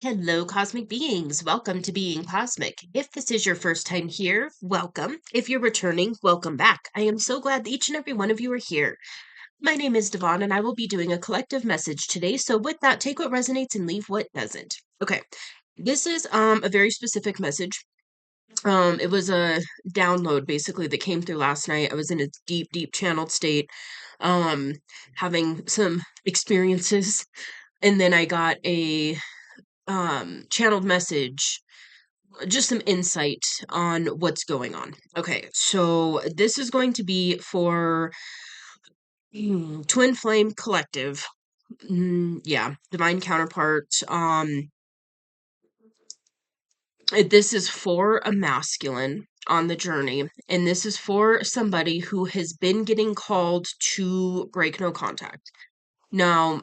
Hello, cosmic beings. Welcome to Being Cosmic. If this is your first time here, welcome. If you're returning, welcome back. I am so glad that each and every one of you are here. My name is Devon, and I will be doing a collective message today. So, with that, take what resonates and leave what doesn't. Okay, this is a very specific message. It was a download basically that came through last night. I was in a deep channeled state, um, having some experiences, and then I got a channeled message, just some insight on what's going on. Okay, so this is going to be for Twin Flame Collective. Yeah, divine counterpart. This is for a masculine on the journey, and this is for somebody who has been getting called to break no contact. Now,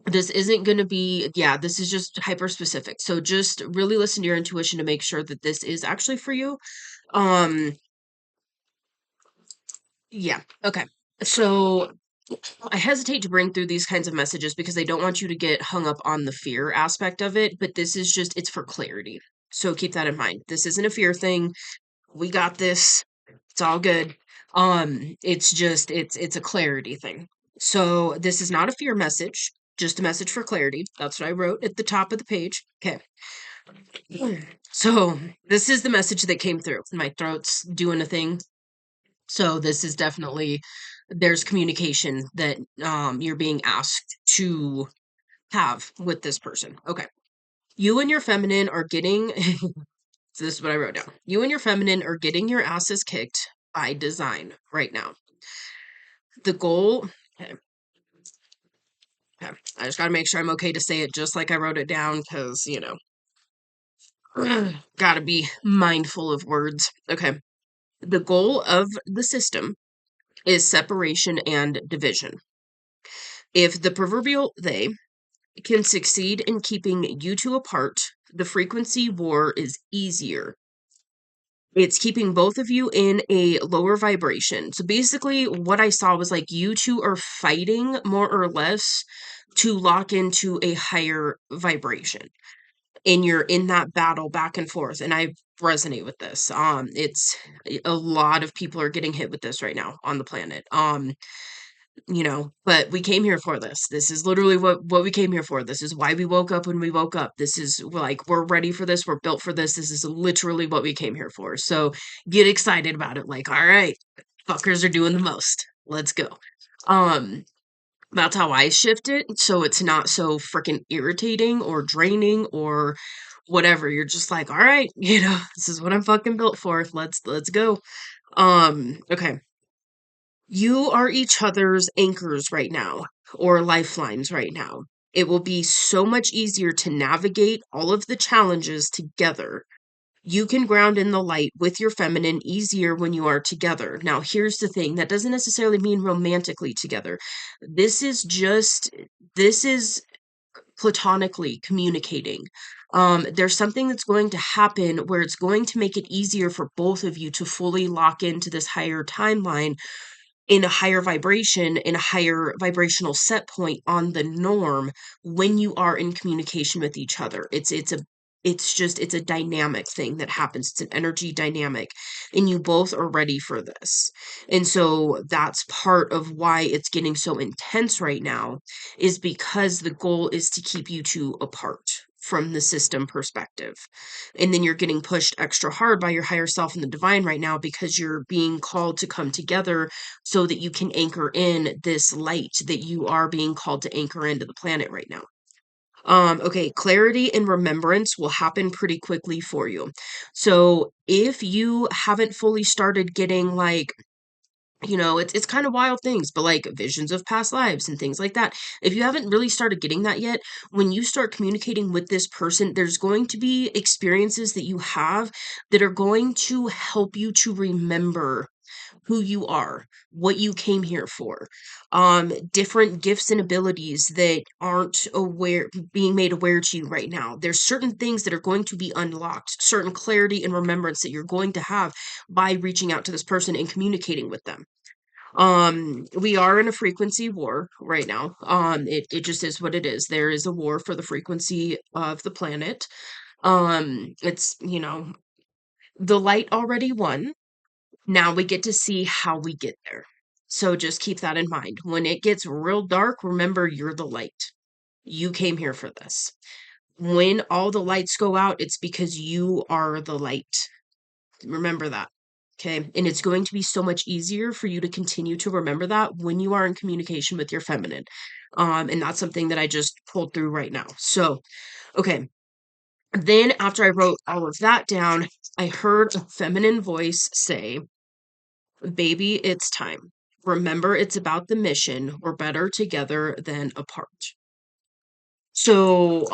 this isn't going to be, yeah, this is just hyper specific. So just really listen to your intuition to make sure that this is actually for you. Um, yeah, okay. So I hesitate to bring through these kinds of messages because I don't want you to get hung up on the fear aspect of it, but this is just, it's for clarity. So keep that in mind. This isn't a fear thing. We got this. It's all good. It's just, it's a clarity thing. So this is not a fear message, just a message for clarity. That's what I wrote at the top of the page. Okay. So this is the message that came through. My throat's doing a thing. So this is definitely, there's communication that you're being asked to have with this person. Okay. You and your feminine are getting so this is what I wrote down. You and your feminine are getting your asses kicked by design right now. The goal, okay, okay. I just got to make sure I'm okay to say it just like I wrote it down because, got to be mindful of words. Okay. The goal of the system is separation and division. If the proverbial they can succeed in keeping you two apart, the frequency war is easier. It's keeping both of you in a lower vibration. So basically, what I saw was like you two are fighting more or less to lock into a higher vibration. And you're in that battle back and forth. And I resonate with this. It's a lot of people are getting hit with this right now on the planet. But we came here for this. This is literally what we came here for. This is why we woke up when we woke up. This is like we're ready for this. We're built for this. This is literally what we came here for. So get excited about it. Like, all right, fuckers are doing the most. Let's go. Um, that's how I shift it. So it's not so freaking irritating or draining or whatever. You're just like, all right, this is what I'm fucking built for. Let's go. Okay. You are each other's anchors right now, or lifelines right now. It will be so much easier to navigate all of the challenges together. You can ground in the light with your feminine easier when you are together. Now, here's the thing that doesn't necessarily mean romantically together. This is just, this is platonically communicating. There's something that's going to happen where it's going to make it easier for both of you to fully lock into this higher timeline in a higher vibration, in a higher vibrational set point on the norm when you are in communication with each other. It's a dynamic thing that happens. It's an energy dynamic, and you both are ready for this. And so that's part of why it's getting so intense right now, is because the goal is to keep you two apart from the system perspective. And then you're getting pushed extra hard by your higher self and the divine right now because you're being called to come together so that you can anchor in this light that you are being called to anchor into the planet right now. Okay, clarity and remembrance will happen pretty quickly for you. So if you haven't fully started getting like, it's kind of wild things, but like visions of past lives and things like that. If you haven't really started getting that yet, when you start communicating with this person, there's going to be experiences that you have that are going to help you to remember who you are, what you came here for, different gifts and abilities that aren't being made aware to you right now. There's certain things that are going to be unlocked, certain clarity and remembrance that you're going to have by reaching out to this person and communicating with them. We are in a frequency war right now. It just is what it is. There is a war for the frequency of the planet. It's, the light already won. Now we get to see how we get there. So just keep that in mind. When it gets real dark, remember you're the light. You came here for this. When all the lights go out, it's because you are the light. Remember that. Okay. And it's going to be so much easier for you to continue to remember that when you are in communication with your feminine. And that's something that I just pulled through right now. So, okay. Then after I wrote all of that down, I heard a feminine voice say, "Baby, it's time. Remember, it's about the mission. We're better together than apart." So,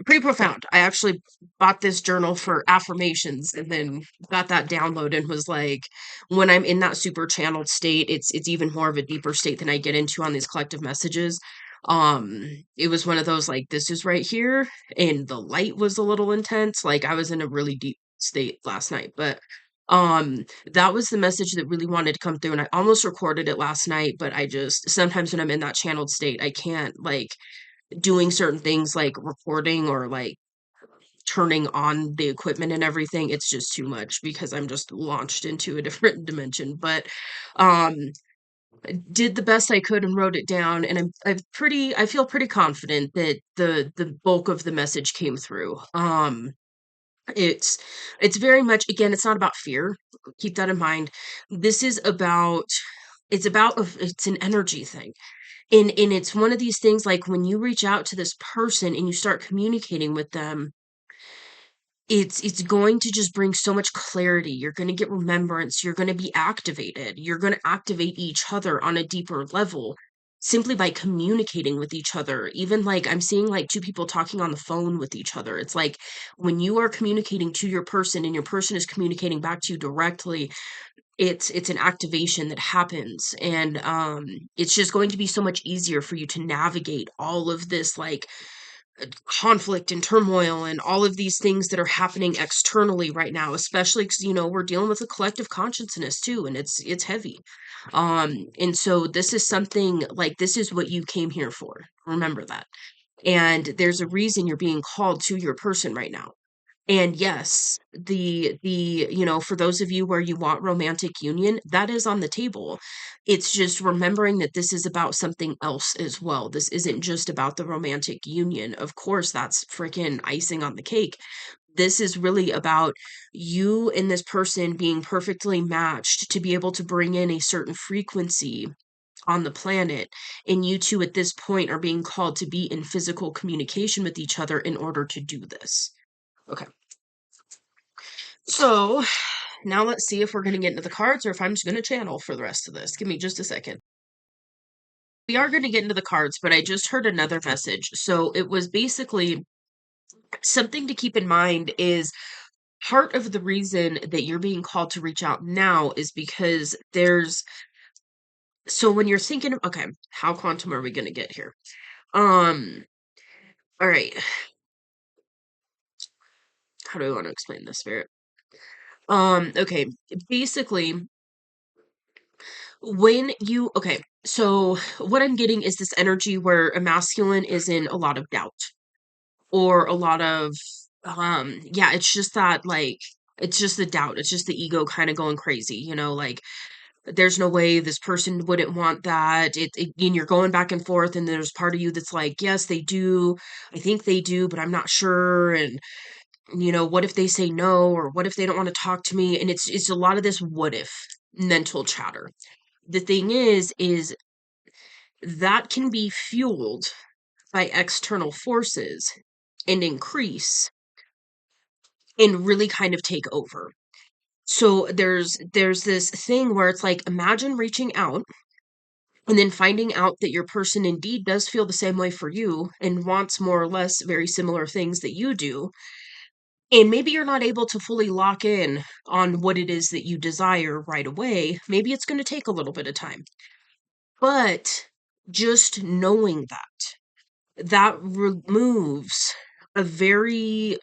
pretty profound. I actually bought this journal for affirmations and then got that download and was like, when I'm in that super channeled state, it's even more of a deeper state than I get into on these collective messages. It was one of those like, this is right here, and the light was a little intense. Like I was in a really deep state last night, but that was the message that really wanted to come through, and I almost recorded it last night, but I just sometimes when I'm in that channeled state, I can't like doing certain things like recording or like turning on the equipment and everything, it's just too much because I'm just launched into a different dimension. But um I did the best I could and wrote it down, and I feel pretty confident that the bulk of the message came through. It's it's very much, again, it's not about fear. Keep that in mind. This is about it's an energy thing. And it's one of these things like when you reach out to this person and you start communicating with them, it's going to just bring so much clarity. You're going to get remembrance. You're going to be activated. You're going to activate each other on a deeper level simply by communicating with each other. Even like I'm seeing like two people talking on the phone with each other. It's like when you are communicating to your person and your person is communicating back to you directly, it's an activation that happens, and it's just going to be so much easier for you to navigate all of this like conflict and turmoil and all of these things that are happening externally right now, especially because we're dealing with a collective consciousness too, and it's heavy. And so this is something like this is what you came here for. Remember that. And there's a reason you're being called to your person right now. And yes, for those of you where you want romantic union, that is on the table. It's just remembering that this is about something else as well. This isn't just about the romantic union. Of course, that's freaking icing on the cake. This is really about you and this person being perfectly matched to be able to bring in a certain frequency on the planet. And you two at this point are being called to be in physical communication with each other in order to do this. Okay. So now let's see if we're going to get into the cards or if I'm just going to channel for the rest of this. Give me just a second. We are going to get into the cards, but I just heard another message. So it was basically something to keep in mind is part of the reason that you're being called to reach out now is because so when you're thinking, okay, how quantum are we going to get here? Um, all right. How do I want to explain this, Spirit? Okay. Basically, okay, so what I'm getting is this energy where a masculine is in a lot of doubt or a lot of yeah, it's just that like it's just the doubt, it's just the ego kind of going crazy, like there's no way this person wouldn't want that. And you're going back and forth, and there's part of you that's like, yes, they do. I think they do, but I'm not sure. And what if they say no, or what if they don't want to talk to me? And it's a lot of this what if mental chatter. The thing is that can be fueled by external forces and increase and really kind of take over. So there's this thing where it's like imagine reaching out and then finding out that your person indeed does feel the same way for you and wants more or less very similar things that you do. And maybe you're not able to fully lock in on what it is that you desire right away. Maybe it's going to take a little bit of time. But just knowing that removes a very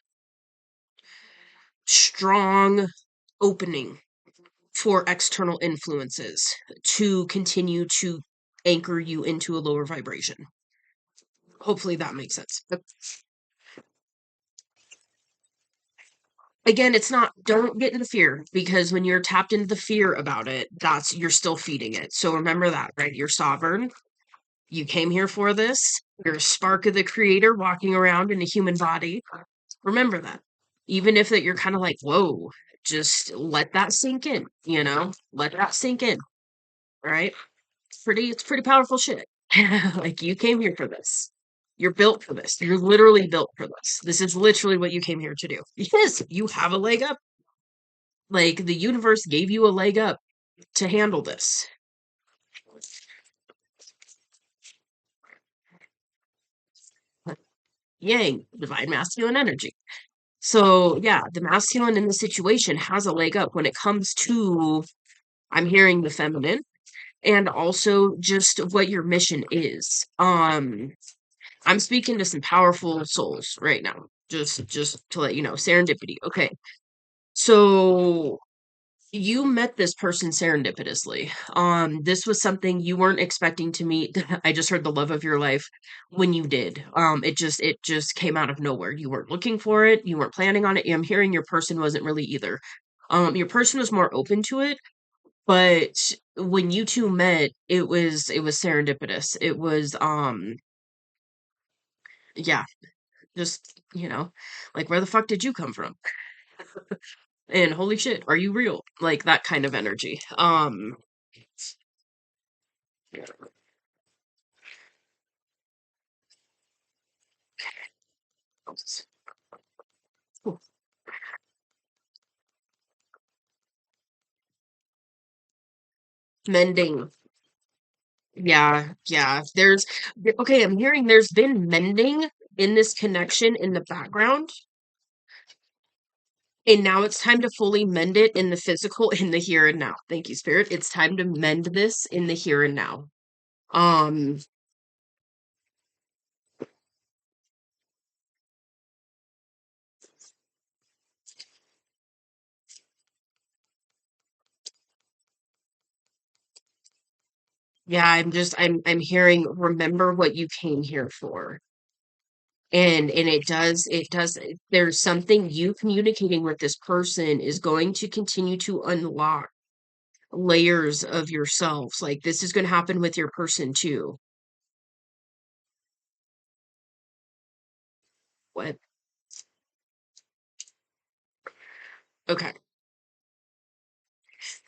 strong opening for external influences to continue to anchor you into a lower vibration. Hopefully that makes sense. But again, it's not, don't get into the fear, because when you're tapped into the fear about it, that's, you're still feeding it. So remember that, right? You're sovereign. You came here for this. You're a spark of the creator walking around in a human body. Remember that. Even if that you're kind of like, whoa, just let that sink in, let that sink in. All right. It's pretty powerful shit. Like, you came here for this. You're built for this. You're literally built for this. This is literally what you came here to do. Yes, you have a leg up. Like, the universe gave you a leg up to handle this. Yang, divine masculine energy. So, yeah, the masculine in the situation has a leg up when it comes to, I'm hearing the feminine, and also just what your mission is. I'm speaking to some powerful souls right now. Just to let you know, serendipity. Okay. So you met this person serendipitously. This was something you weren't expecting to meet. I just heard the love of your life when you did. It just came out of nowhere. You weren't looking for it, you weren't planning on it. I'm hearing your person wasn't really either. Your person was more open to it, but when you two met, it was serendipitous. It was yeah, just, like, where the fuck did you come from? And holy shit, are you real? Like, that kind of energy. Mending. Yeah, yeah. Okay, I'm hearing there's been mending in this connection in the background, and now it's time to fully mend it in the physical, in the here and now. Thank you, Spirit. It's time to mend this in the here and now. Um, yeah, I'm hearing, remember what you came here for. And it does, there's something you communicating with this person is going to continue to unlock layers of yourselves. Like, this is going to happen with your person too. What? Okay.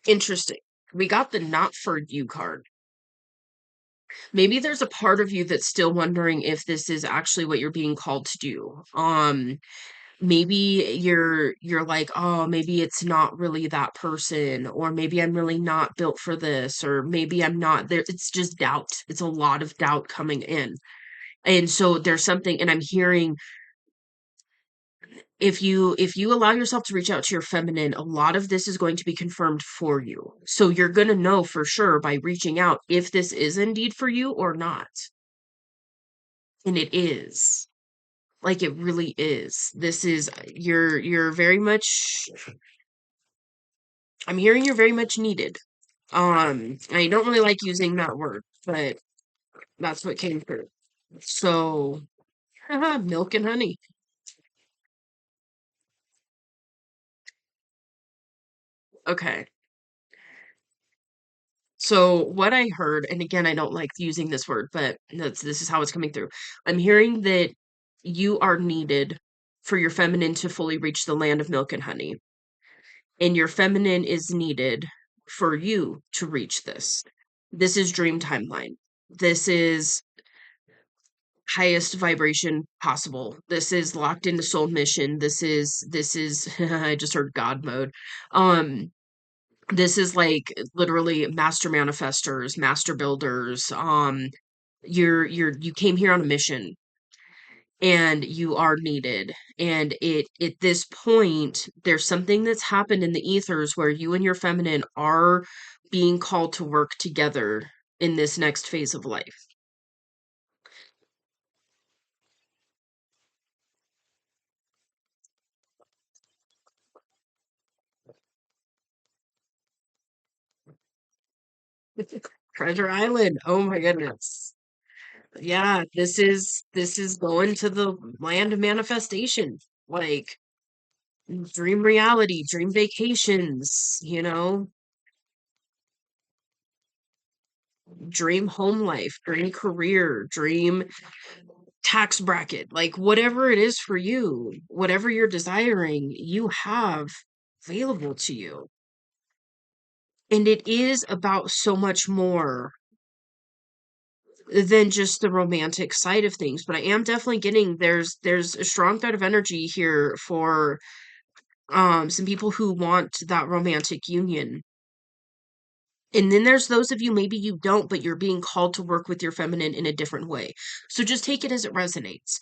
Interesting. We got the not for you card. Maybe there's a part of you that's still wondering if this is actually what you're being called to do. Maybe you're like, oh, maybe it's not really that person, or maybe I'm really not built for this, or maybe I'm not there. It's just doubt. It's a lot of doubt coming in. And so there's something, and I'm hearing, if you allow yourself to reach out to your feminine, a lot of this is going to be confirmed for you. So you're going to know for sure by reaching out if this is indeed for you or not. And it is. Like, it really is. This is, you're very much, I'm hearing you're very much needed. I don't really like using that word, but that's what came through. So, milk and honey. Okay. So what I heard, and again, I don't like using this word, but this is how it's coming through. I'm hearing that you are needed for your feminine to fully reach the land of milk and honey, and your feminine is needed for you to reach this. This is dream timeline. This is highest vibration possible. This is locked into soul mission. This is I just heard God mode. Um this is like literally master manifestors, master builders. You came here on a mission, and you are needed. And it at this point, there's something that's happened in the ethers where you and your feminine are being called to work together in this next phase of life. Treasure Island. Oh my goodness. Yeah, this is going to the land of manifestation. Like dream reality, dream vacations, dream home life, dream career, dream tax bracket, like whatever it is for you, whatever you're desiring, you have available to you. And it is about so much more than just the romantic side of things. But I am definitely getting there's a strong bit of energy here for some people who want that romantic union. And then there's those of you, maybe you don't, but you're being called to work with your feminine in a different way. So just take it as it resonates.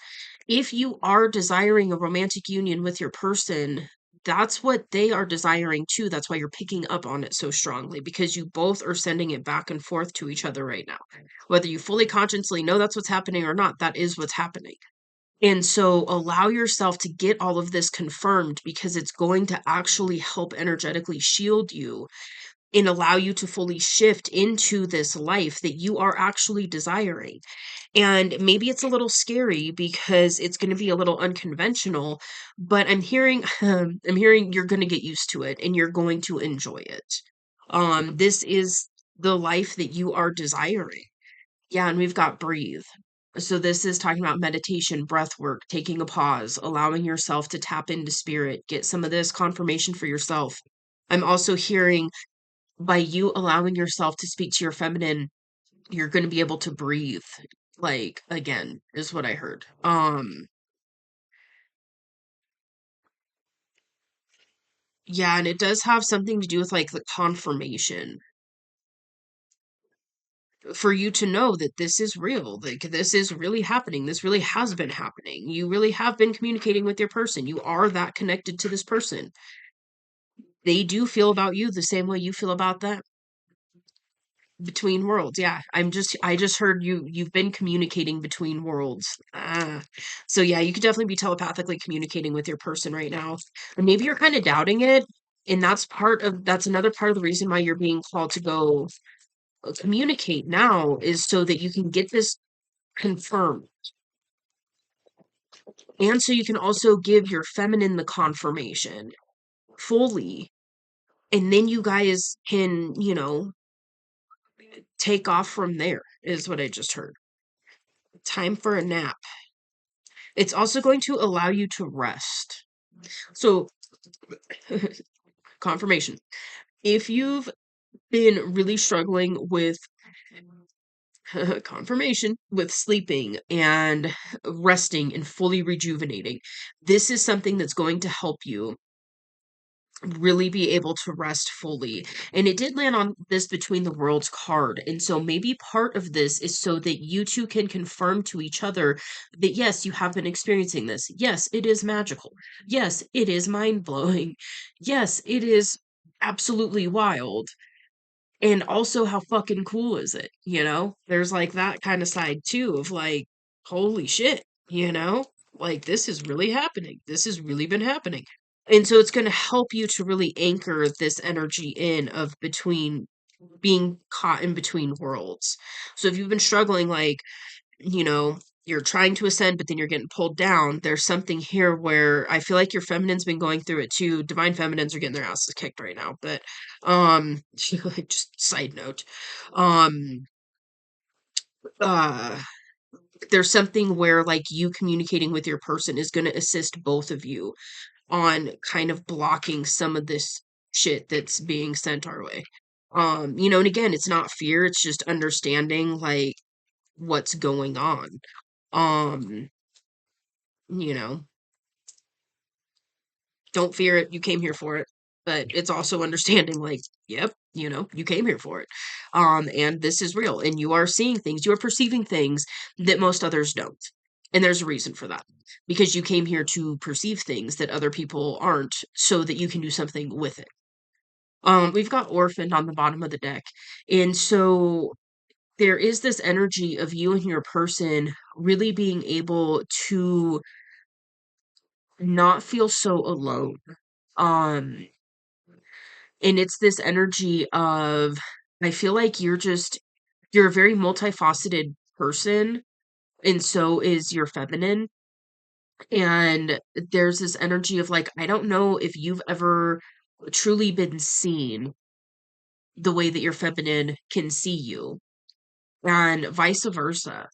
If you are desiring a romantic union with your person, that's what they are desiring too. That's why you're picking up on it so strongly because you both are sending it back and forth to each other right now. Whether you fully consciously know that's what's happening or not, that is what's happening. And so allow yourself to get all of this confirmed because it's going to actually help energetically shield you and allow you to fully shift into this life that you are actually desiring. And maybe it's a little scary because it's going to be a little unconventional, but I'm hearing I'm hearing you're going to get used to it and you're going to enjoy it. This is the life that you are desiring. Yeah, and we've got breathe. So this is talking about meditation, breath work, taking a pause, allowing yourself to tap into spirit, get some of this confirmation for yourself. I'm also hearing by you allowing yourself to speak to your feminine, you're going to be able to breathe like again is what I heard. Yeah, and it does have something to do with like the confirmation for you to know that this is real, like this is really happening. This really has been happening. You really have been communicating with your person. You are that connected to this person. They do feel about you the same way you feel about them. Between worlds, yeah. I just heard you've been communicating between worlds. So yeah, you could definitely be telepathically communicating with your person right now. And maybe you're kind of doubting it, and that's another part of the reason why you're being called to go communicate now is so that you can get this confirmed. And so you can also give your feminine the confirmation fully. And then you guys can, take off from there, is what I just heard. Time for a nap. It's also going to allow you to rest. So, confirmation. If you've been really struggling with confirmation with sleeping and resting and fully rejuvenating, this is something that's going to help you really be able to rest fully. And it did land on this between the worlds card. And so maybe part of this is so that you two can confirm to each other that yes, you have been experiencing this. Yes, it is magical. Yes, it is mind blowing. Yes, it is absolutely wild. And also, how fucking cool is it? There's like that kind of side too of like, holy shit, like this is really happening. This has really been happening. And so it's going to help you to really anchor this energy in of between being caught in between worlds. So if you've been struggling, like, you know, you're trying to ascend, but then you're getting pulled down, there's something here where I feel like your feminine's been going through it too. Divine feminines are getting their asses kicked right now. But, like, just side note, um, uh, there's something where like you communicating with your person is going to assist both of you on kind of blocking some of this shit that's being sent our way. And again, it's not fear, it's just understanding like what's going on. Um, you know, don't fear it, you came here for it. But it's also understanding like, yep, you came here for it. And this is real and you are seeing things, you are perceiving things that most others don't. And there's a reason for that. Because you came here to perceive things that other people aren't so that you can do something with it. We've got orphaned on the bottom of the deck. And so there is this energy of you and your person really being able to not feel so alone. Um, and it's this energy of I feel like you're a very multifaceted person, and so is your feminine. And there's this energy of like, I don't know if you've ever truly been seen the way that your feminine can see you, and vice versa.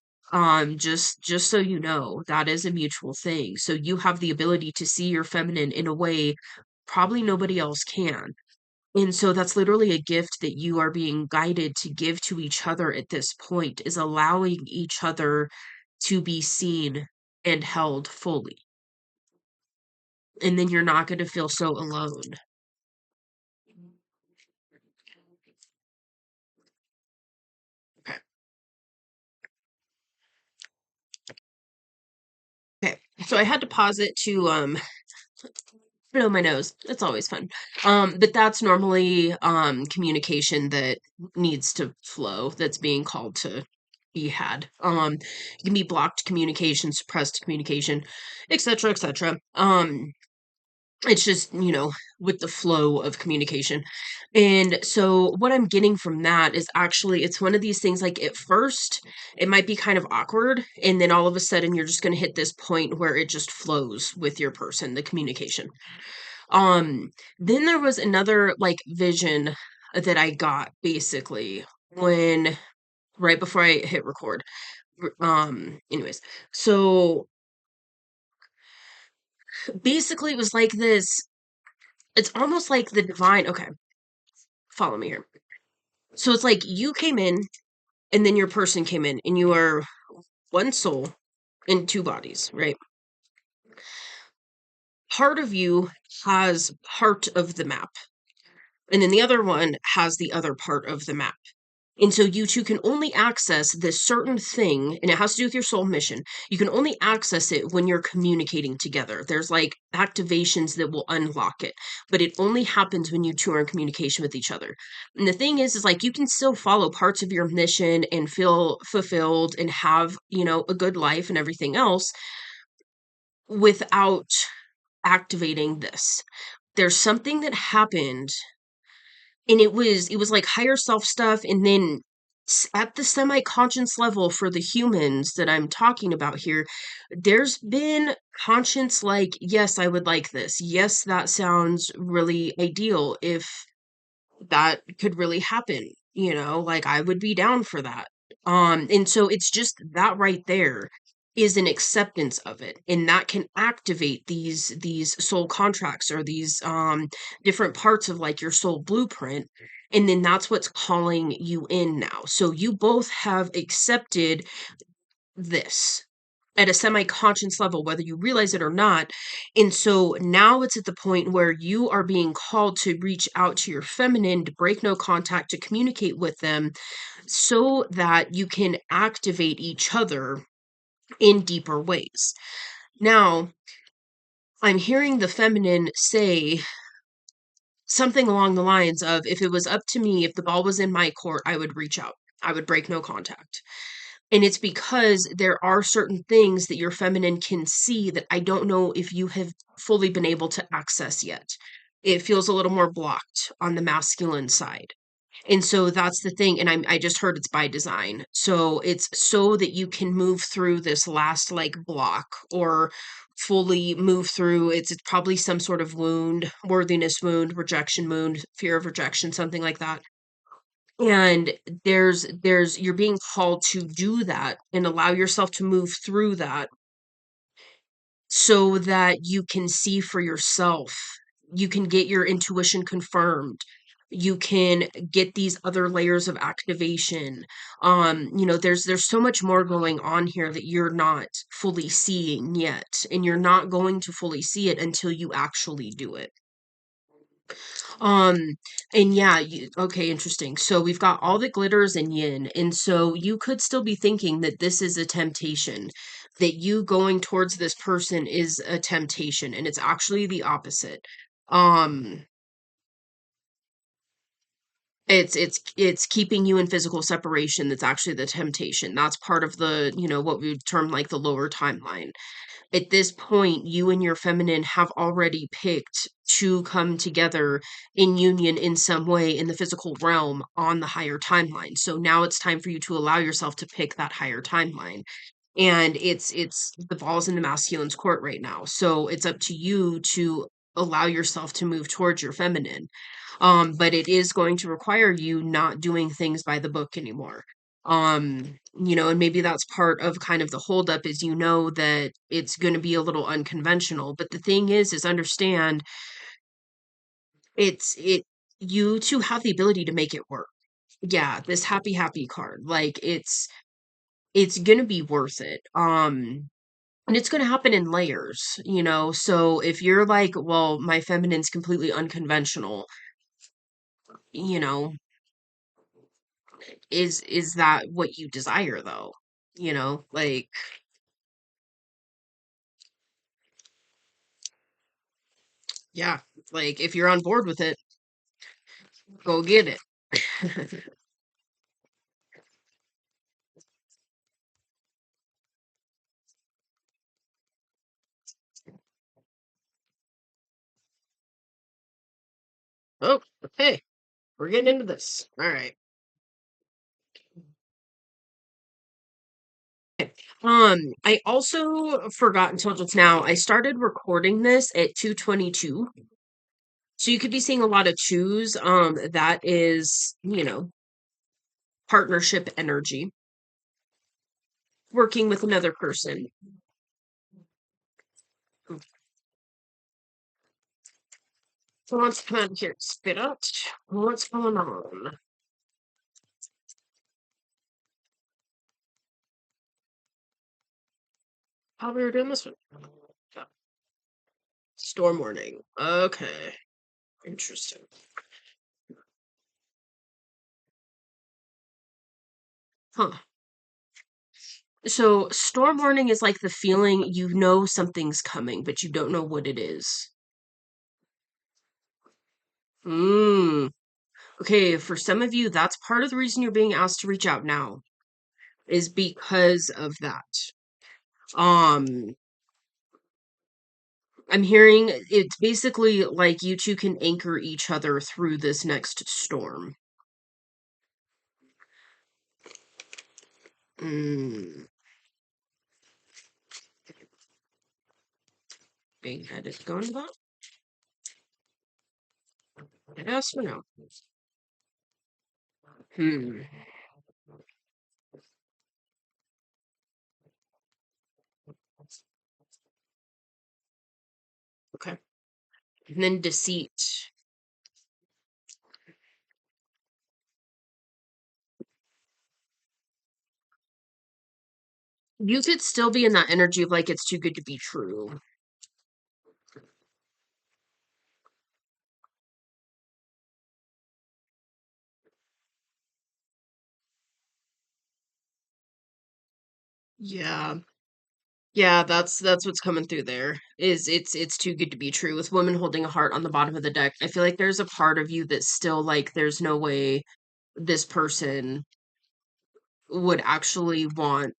Just so you know, that is a mutual thing. So you have the ability to see your feminine in a way probably nobody else can. And so that's literally a gift that you are being guided to give to each other at this point, is allowing each other to be seen and held fully. And then you're not going to feel so alone. Okay. Okay. So I had to pause it to blow my nose. It's always fun. But that's normally communication that needs to flow, that's being called to be had. It can be blocked communication, suppressed communication, etc., etc. It's just, with the flow of communication. And so what I'm getting from that is actually, it's one of these things, like at first it might be kind of awkward, and then all of a sudden you're just going to hit this point where it just flows with your person, the communication. Um, then there was another like vision that I got basically when right before I hit record. Anyways, so basically it was like this, it's almost like the divine, okay, follow me here. So it's like you came in and then your person came in and you are one soul in two bodies, right? Part of you has part of the map, and then the other one has the other part of the map. And so you two can only access this certain thing, and it has to do with your soul mission. You can only access it when you're communicating together. There's like activations that will unlock it, but it only happens when you two are in communication with each other. And the thing is like you can still follow parts of your mission and feel fulfilled and have, a good life and everything else without activating this. There's something that happened, and it was like higher self stuff, and then at the semi-conscious level for the humans that I'm talking about here, there's been conscience like, yes, I would like this, yes, that sounds really ideal, if that could really happen, like I would be down for that. And so it's just that right there is an acceptance of it, and that can activate these soul contracts, or these different parts of like your soul blueprint. And then that's what's calling you in now. So you both have accepted this at a semi-conscious level, whether you realize it or not. And so now it's at the point where you are being called to reach out to your feminine, to break no contact, to communicate with them so that you can activate each other in deeper ways. Now, I'm hearing the feminine say something along the lines of, if it was up to me, if the ball was in my court, I would reach out. I would break no contact. And it's because there are certain things that your feminine can see that I don't know if you have fully been able to access yet. It feels a little more blocked on the masculine side. And so that's the thing. And I just heard it's by design. So it's so that you can move through this last like block, or fully move through. It's probably some sort of wound, worthiness wound, rejection wound, fear of rejection, something like that. And there's you're being called to do that and allow yourself to move through that so that you can see for yourself. You can get your intuition confirmed. You can get these other layers of activation. There's so much more going on here that you're not fully seeing yet, and you're not going to fully see it until you actually do it. Um, and yeah, okay, interesting. So we've got all the glitters and yin. And so you could still be thinking that this is a temptation, that you going towards this person is a temptation, and it's actually the opposite. Um, it's keeping you in physical separation that's actually the temptation. That's part of the, what we would term like the lower timeline. At this point, you and your feminine have already picked to come together in union in some way in the physical realm on the higher timeline. So now it's time for you to allow yourself to pick that higher timeline. And it's the ball's in the masculine's court right now. So it's up to you to allow yourself to move towards your feminine. But it is going to require you not doing things by the book anymore. And maybe that's part of kind of the holdup is that it's going to be a little unconventional. But the thing is understand it you two have the ability to make it work. Yeah, this happy card. Like it's gonna be worth it. And it's gonna happen in layers. So if you're like, well, my feminine's completely unconventional, you know, is that what you desire though? Like, yeah, like if you're on board with it, go get it. Oh, hey, we're getting into this. All right. I also forgot until just now. I started recording this at 2:22. So you could be seeing a lot of twos. That is, partnership energy, working with another person. Who wants to come out here? Spit out. What's going on? How we were doing this one? Yeah. Storm warning. Okay. Interesting. Huh. So storm warning is like the feeling something's coming, but you don't know what it is. Hmm. Okay, for some of you, that's part of the reason you're being asked to reach out now, is because of that. Um, I'm hearing it's basically like you two can anchor each other through this next storm. Mm, being headed going to that? Yes or no? Hmm. Okay. And then deceit. You could still be in that energy of like it's too good to be true. Yeah. Yeah, that's what's coming through there. Is it's too good to be true with women holding a heart on the bottom of the deck. I feel like there's a part of you that's still like there's no way this person would actually want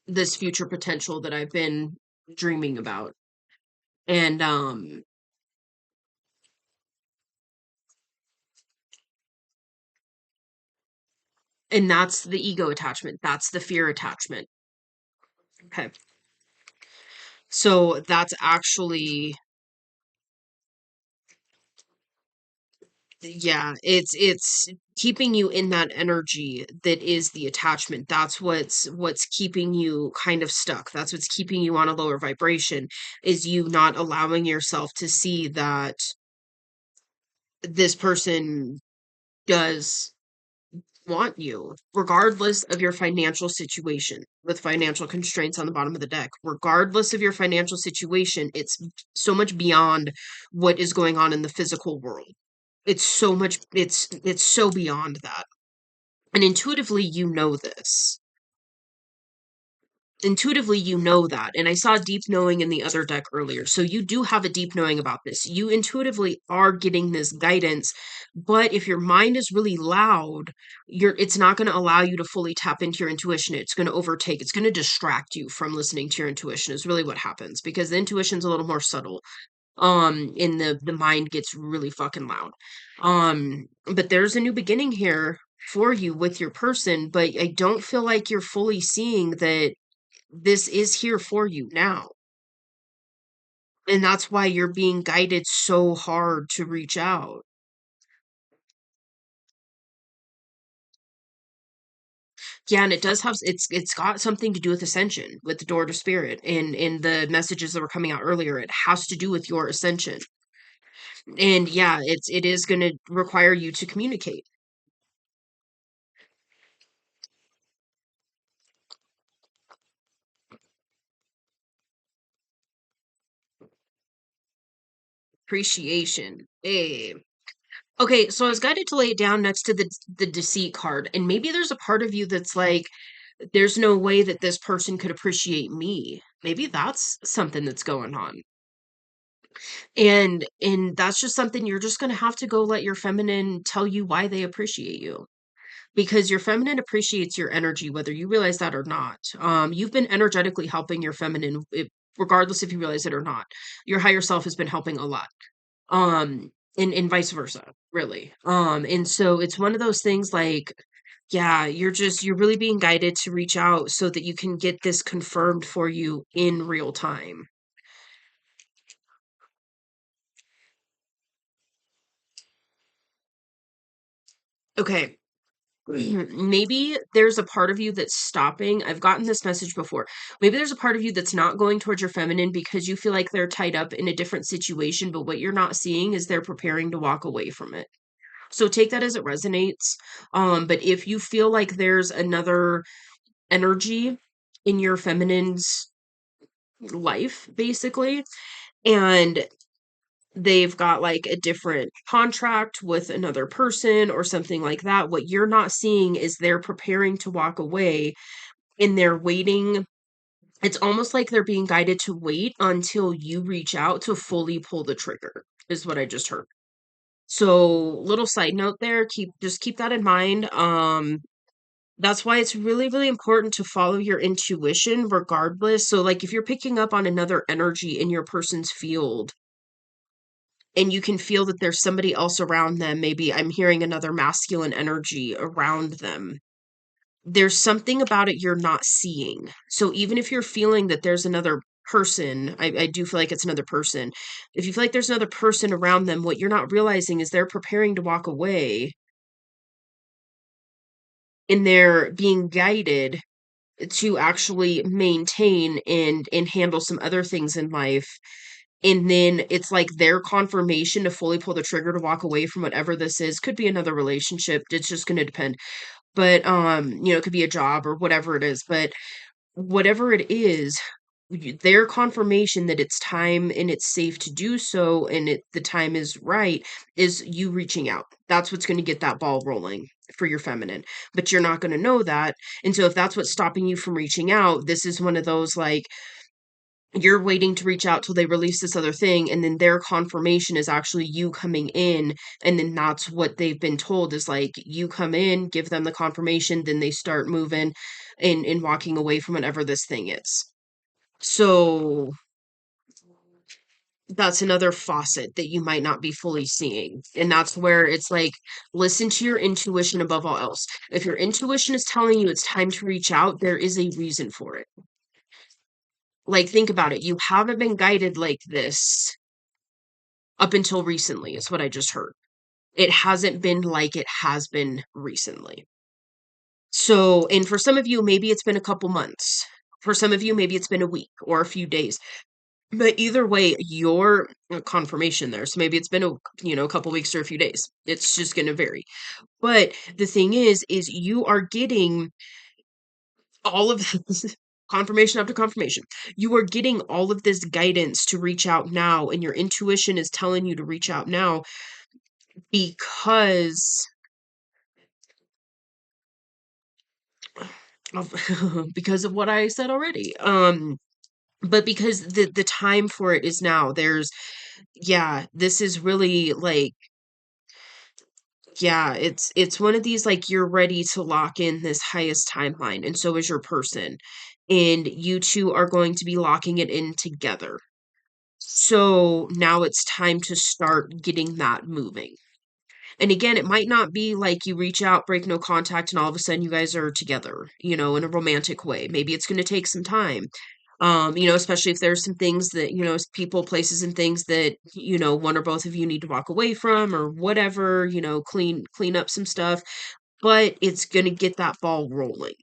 this future potential that I've been dreaming about. And that's the ego attachment. That's the fear attachment. Okay. So that's actually yeah, it's keeping you in that energy that is the attachment. That's what's keeping you kind of stuck. That's what's keeping you on a lower vibration is you not allowing yourself to see that this person does want you, regardless of your financial situation, with financial constraints on the bottom of the deck. Regardless of your financial situation, it's so much beyond what is going on in the physical world. It's so much, it's so beyond that. And intuitively, you know this. intuitively you know that. And I saw deep knowing in the other deck earlier. So you do have a deep knowing about this. You intuitively are getting this guidance, but if your mind is really loud, it's not going to allow you to fully tap into your intuition. It's going to overtake, it's going to distract you from listening to your intuition is really what happens, because the intuition's a little more subtle. And the mind gets really fucking loud. But there's a new beginning here for you with your person, but I don't feel like you're fully seeing that this is here for you now. And that's why you're being guided so hard to reach out. Yeah, and it does have it's got something to do with ascension, with the door to spirit, and in the messages that were coming out earlier, it has to do with your ascension. And yeah, it is going to require you to communicate. Appreciation. Hey. Okay, so I was guided to lay it down next to the deceit card, and maybe there's a part of you that's like, there's no way that this person could appreciate me. Maybe that's something that's going on. And that's just something you're just going to have to go let your feminine tell you why they appreciate you. Because your feminine appreciates your energy whether you realize that or not. You've been energetically helping your feminine regardless if you realize it or not. Your higher self has been helping a lot. And vice versa, really. And so it's one of those things like, yeah, you're really being guided to reach out so that you can get this confirmed for you in real time. Okay. Maybe there's a part of you that's stopping. I've gotten this message before. Maybe there's a part of you that's not going towards your feminine because you feel like they're tied up in a different situation, but what you're not seeing is they're preparing to walk away from it. So take that as it resonates. But if you feel like there's another energy in your feminine's life, basically, and they've got like a different contract with another person or something like that, what you're not seeing is they're preparing to walk away and they're waiting. It's almost like they're being guided to wait until you reach out to fully pull the trigger, is what I just heard. So, little side note there, keep that in mind. That's why it's really, really important to follow your intuition regardless. So, like, if you're picking up on another energy in your person's field and you can feel that there's somebody else around them, maybe I'm hearing another masculine energy around them. There's something about it you're not seeing. So, even if you're feeling that there's another person, I do feel like it's another person. If you feel like there's another person around them, what you're not realizing is they're preparing to walk away and they're being guided to actually maintain and handle some other things in life. And then it's like their confirmation to fully pull the trigger to walk away from whatever this is. Could be another relationship. It's just going to depend. But it could be a job or whatever it is. But whatever it is, their confirmation that it's time and it's safe to do so and the time is right is you reaching out. That's what's going to get that ball rolling for your feminine, but you're not going to know that. And so if that's what's stopping you from reaching out, this is one of those like you're waiting to reach out till they release this other thing, and then their confirmation is actually you coming in, and then that's what they've been told is like you come in, give them the confirmation, then they start moving and walking away from whatever this thing is. So that's another faucet that you might not be fully seeing. And that's where it's like, listen to your intuition above all else. If your intuition is telling you it's time to reach out, there is a reason for it. Like, think about it. You haven't been guided like this up until recently, is what I just heard. It hasn't been like it has been recently. So, and for some of you, maybe it's been a couple months. For some of you, maybe it's been a week or a few days. But either way, your confirmation there. So maybe it's been a couple weeks or a few days. It's just going to vary. But the thing is you are getting all of this confirmation after confirmation. You are getting all of this guidance to reach out now, and your intuition is telling you to reach out now because because of what I said already. But because the time for it is now. Yeah, this is really like, yeah, it's one of these, like, you're ready to lock in this highest timeline, and so is your person. And you two are going to be locking it in together. So now it's time to start getting that moving. And again, it might not be like you reach out, break no contact, and all of a sudden you guys are together, in a romantic way. Maybe it's going to take some time. Especially if there's some things that, people, places, and things that, one or both of you need to walk away from or whatever, clean up some stuff, but it's going to get that ball rolling.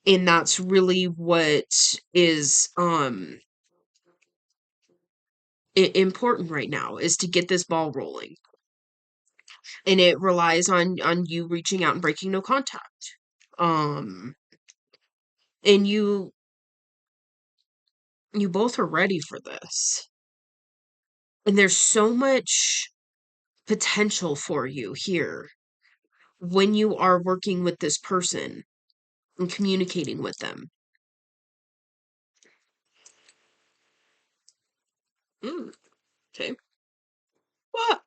And that's really what is important right now, is to get this ball rolling. And it relies on you reaching out and breaking no contact. Um and you both are ready for this. And there's so much potential for you here when you are working with this person and communicating with them. Mm, okay. What?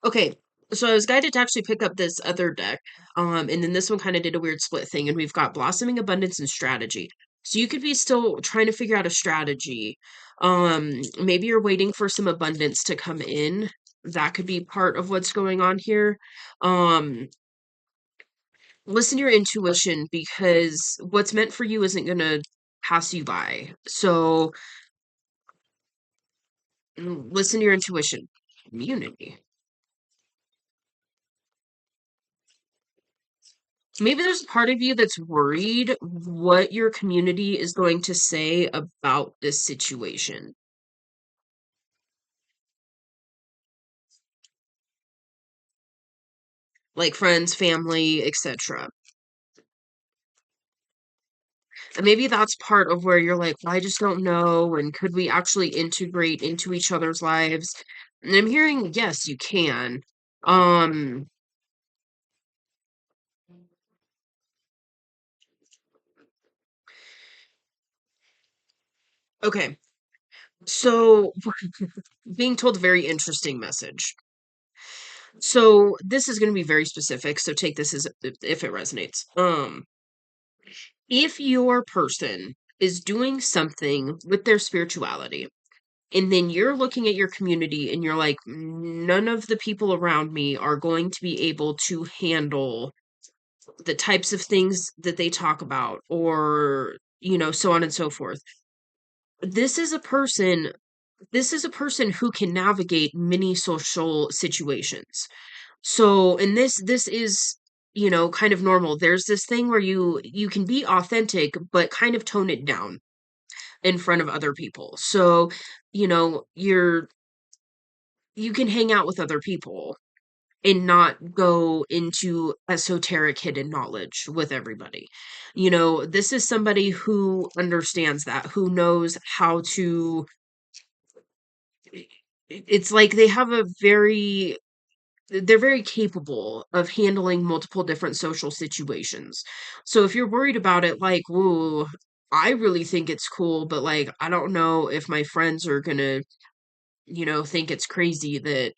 Okay. So I was guided to actually pick up this other deck. And then this one kind of did a weird split thing, and we've got blossoming abundance and strategy. So you could be still trying to figure out a strategy. Maybe you're waiting for some abundance to come in. That could be part of what's going on here. Um, Listen to your intuition, because what's meant for you isn't gonna pass you by. So listen to your intuition. Community. Maybe there's a part of you that's worried what your community is going to say about this situation, like friends, family, etc. And maybe that's part of where you're like, well, I just don't know. And could we actually integrate into each other's lives? And I'm hearing, yes, you can. Um, okay. So, being told a very interesting message. So, this is going to be very specific. So, take this as if it resonates. If your person is doing something with their spirituality, and then you're looking at your community and you're like, none of the people around me are going to be able to handle the types of things that they talk about, or, so on and so forth. This is a person. This is a person who can navigate many social situations. So, and this is, kind of normal. There's this thing where you can be authentic, but kind of tone it down in front of other people. So, you can hang out with other people and not go into esoteric hidden knowledge with everybody. This is somebody who understands that, who knows how to, it's like they have a very, they're very capable of handling multiple different social situations. So if you're worried about it, like, whoa, I really think it's cool, but like, I don't know if my friends are gonna, think it's crazy that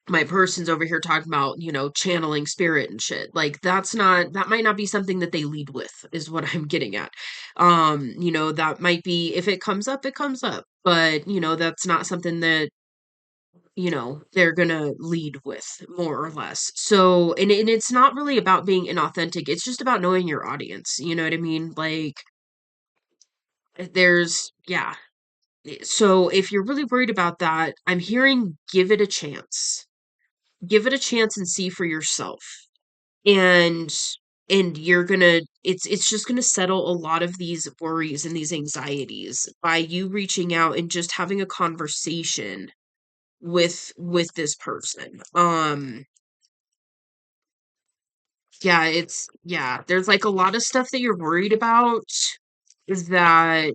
my person's over here talking about, channeling spirit and shit. Like, that might not be something that they lead with, is what I'm getting at. That might be, if it comes up, it comes up. But, that's not something that, they're gonna lead with, more or less. So, and it's not really about being inauthentic. It's just about knowing your audience. You know what I mean? Like, yeah. So if you're really worried about that, I'm hearing, give it a chance. Give it a chance and see for yourself. And you're gonna, it's just gonna settle a lot of these worries and these anxieties by you reaching out and just having a conversation with this person. Yeah, there's like a lot of stuff that you're worried about that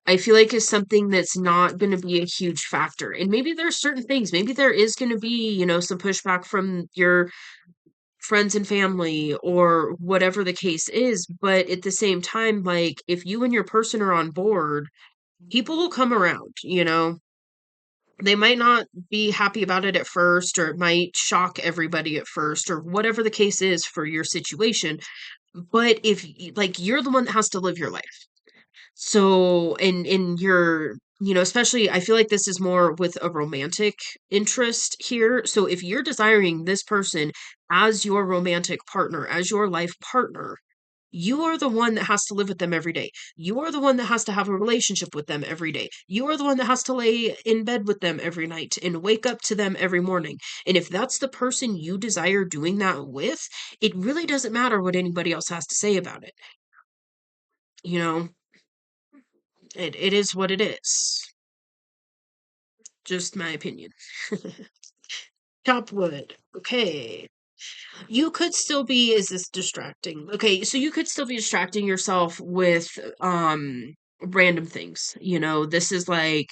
I feel like is something that's not going to be a huge factor. And maybe there's certain things, maybe there is going to be, some pushback from your friends and family or whatever the case is. But at the same time, like if you and your person are on board, people will come around, you know. They might not be happy about it at first, or it might shock everybody at first, or whatever the case is for your situation. But like you're the one that has to live your life. So in your, you know, especially I feel like this is more with a romantic interest here. So if you're desiring this person as your romantic partner, as your life partner, you are the one that has to live with them every day. You are the one that has to have a relationship with them every day. You are the one that has to lay in bed with them every night and wake up to them every morning. And if that's the person you desire doing that with, it really doesn't matter what anybody else has to say about it. You know, it is what it is. Just my opinion. Top wood. Okay. You could still be, is this distracting? Okay, so you could still be distracting yourself with random things. You know, this is like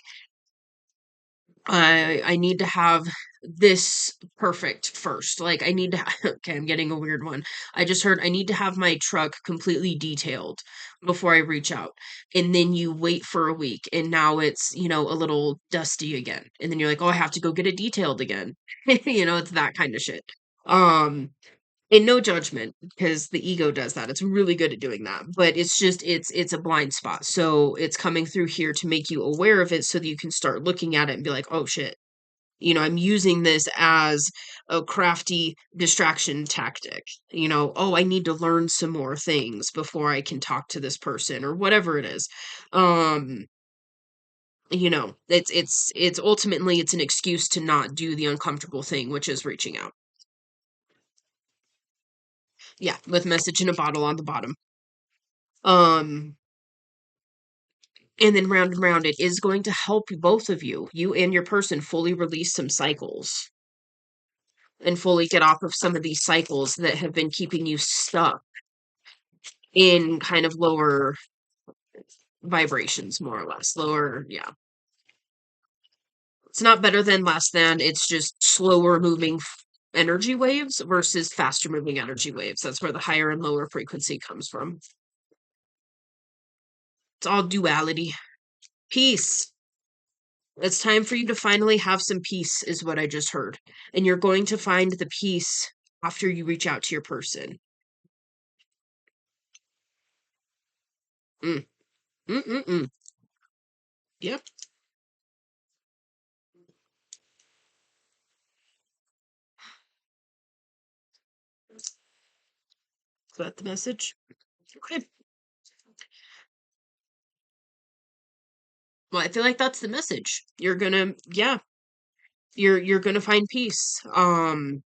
I need to have this perfect first. Like I need to okay, I'm getting a weird one. I just heard I need to have my truck completely detailed before I reach out. And then you wait for a week and now it's, you know, a little dusty again. And then you're like, "Oh, I have to go get it detailed again." You know, it's that kind of shit. Um and no judgment because the ego does that. It's really good at doing that. But it's just it's a blind spot. So it's coming through here to make you aware of it so that you can start looking at it and be like, "Oh shit, you know, I'm using this as a crafty distraction tactic. You know, oh, I need to learn some more things before I can talk to this person or whatever it is." Um, you know, it's ultimately it's an excuse to not do the uncomfortable thing, which is reaching out. Yeah, with message in a bottle on the bottom. Um, and then round and round, it is going to help both of you, you and your person, fully release some cycles and fully get off of some of these cycles that have been keeping you stuck in kind of lower vibrations, more or less. Lower, yeah. It's not better than, less than. It's just slower moving energy waves versus faster moving energy waves. That's where the higher and lower frequency comes from. It's all duality. Peace. It's time for you to finally have some peace, is what I just heard. And you're going to find the peace after you reach out to your person. Mm. Mm-mm-mm. Yep. Is that the message? Okay. Well, I feel like that's the message. You're gonna, yeah, you're gonna find peace. And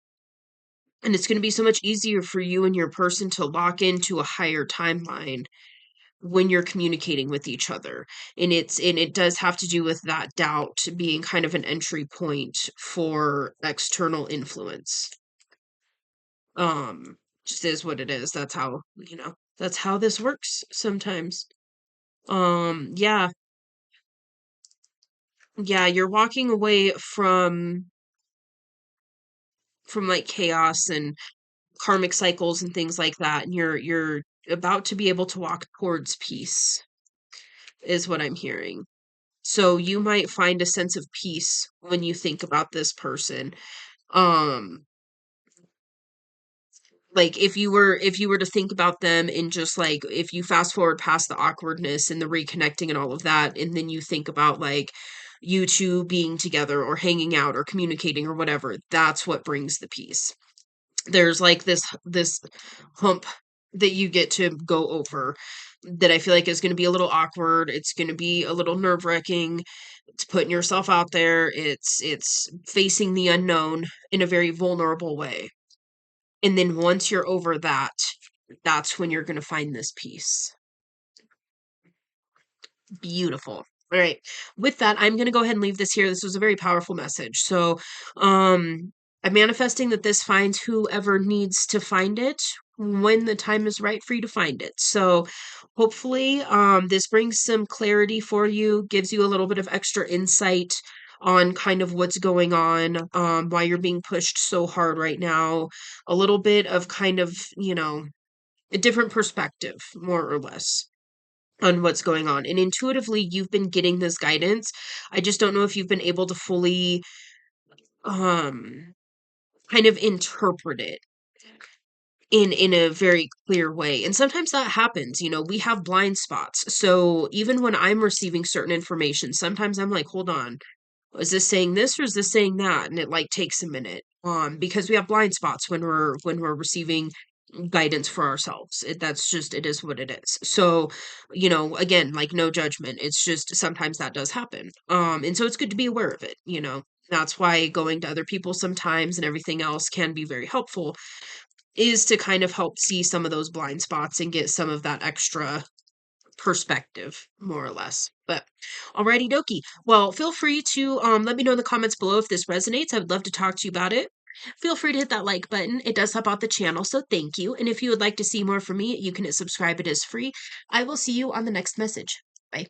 it's gonna be so much easier for you and your person to lock into a higher timeline when you're communicating with each other. And it does have to do with that doubt being kind of an entry point for external influence. Um, just is what it is. That's how, you know, that's how this works sometimes. Yeah, yeah, you're walking away from like chaos and karmic cycles and things like that, and you're about to be able to walk towards peace, is what I'm hearing. So you might find a sense of peace when you think about this person. Um, like if you were to think about them in just like if you fast forward past the awkwardness and the reconnecting and all of that, and then you think about like you two being together or hanging out or communicating or whatever, that's what brings the peace. There's like this hump that you get to go over that I feel like is going to be a little awkward. It's going to be a little nerve-wracking. It's putting yourself out there. It's facing the unknown in a very vulnerable way. And then once you're over that, that's when you're going to find this peace. Beautiful. All right. With that, I'm going to go ahead and leave this here. This was a very powerful message. So, I'm manifesting that this finds whoever needs to find it when the time is right for you to find it. So, hopefully, this brings some clarity for you, gives you a little bit of extra insight on kind of what's going on, why you're being pushed so hard right now, a little bit of kind of, a different perspective, more or less, on what's going on. And intuitively, you've been getting this guidance. I just don't know if you've been able to fully um kind of interpret it in a very clear way. And sometimes that happens, we have blind spots. So even when I'm receiving certain information, sometimes I'm like, hold on, is this saying this or is this saying that? And it like takes a minute. Because we have blind spots when we're receiving guidance for ourselves. That's just, it is what it is. So, again, like no judgment. It's just sometimes that does happen. And so it's good to be aware of it. That's why going to other people sometimes and everything else can be very helpful, is to kind of help see some of those blind spots and get some of that extra perspective, more or less. But alrighty dokie. Well, feel free to let me know in the comments below if this resonates. I would love to talk to you about it. Feel free to hit that like button. It does help out the channel, so thank you. And if you would like to see more from me, you can hit subscribe. It is free. I will see you on the next message. Bye.